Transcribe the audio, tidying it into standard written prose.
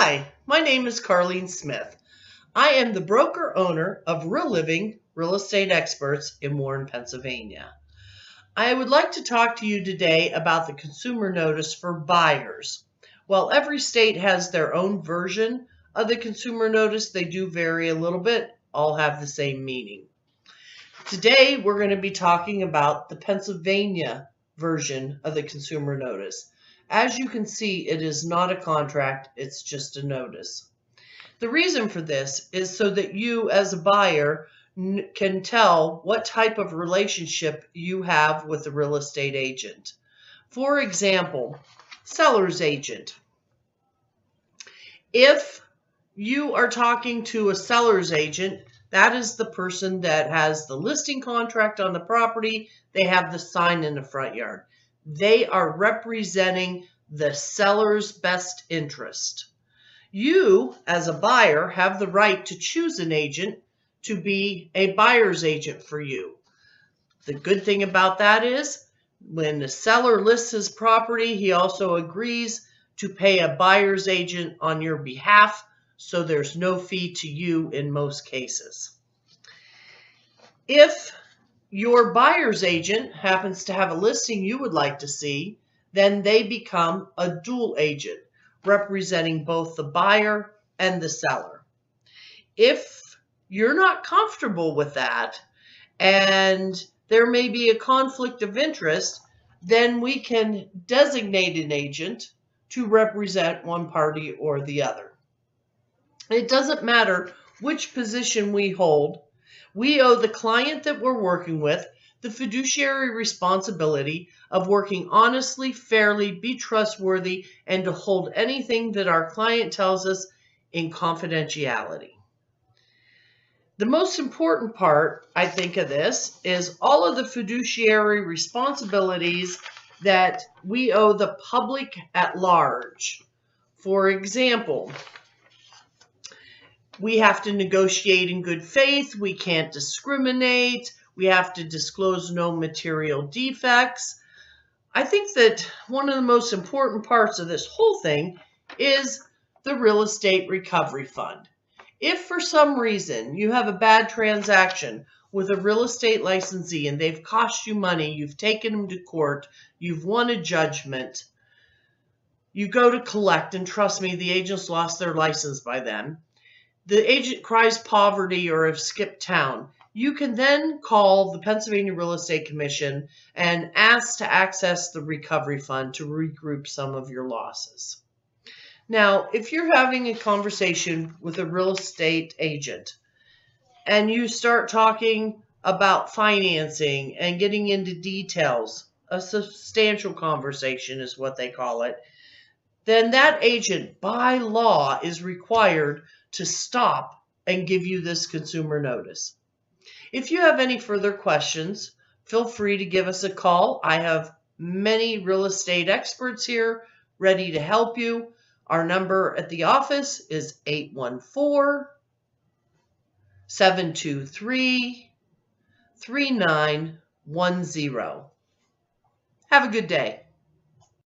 Hi, my name is Carlene Smith. I am the broker owner of Real Living Real Estate Experts in Warren, Pennsylvania. I would like to talk to you today about the consumer notice for buyers. While every state has their own version of the consumer notice, they do vary a little bit, all have the same meaning. Today, we're going to be talking about the Pennsylvania version of the consumer notice. As you can see, it is not a contract, it's just a notice. The reason for this is so that you as a buyer can tell what type of relationship you have with the real estate agent. For example, seller's agent. If you are talking to a seller's agent, that is the person that has the listing contract on the property. They have the sign in the front yard. They are representing the seller's best interest. You, as a buyer, have the right to choose an agent to be a buyer's agent for you. The good thing about that is when the seller lists his property, he also agrees to pay a buyer's agent on your behalf, so there's no fee to you in most cases. If your buyer's agent happens to have a listing you would like to see, then they become a dual agent, representing both the buyer and the seller. If you're not comfortable with that, and there may be a conflict of interest, then we can designate an agent to represent one party or the other. It doesn't matter which position we hold. We owe the client that we're working with the fiduciary responsibility of working honestly, fairly, be trustworthy, and to hold anything that our client tells us in confidentiality. The most important part, I think, of this is all of the fiduciary responsibilities that we owe the public at large. For example, we have to negotiate in good faith. We can't discriminate. We have to disclose no material defects. I think that one of the most important parts of this whole thing is the real estate recovery fund. If for some reason you have a bad transaction with a real estate licensee and they've cost you money, you've taken them to court, you've won a judgment, you go to collect, and trust me, the agent's lost their license by then. The agent cries poverty or have skipped town. You can then call the Pennsylvania Real Estate Commission and ask to access the recovery fund to regroup some of your losses. Now, if you're having a conversation with a real estate agent and you start talking about financing and getting into details, a substantial conversation is what they call it, then that agent by law is required to stop and give you this consumer notice. If you have any further questions, feel free to give us a call. I have many real estate experts here ready to help you. Our number at the office is 814-723-3910. Have a good day.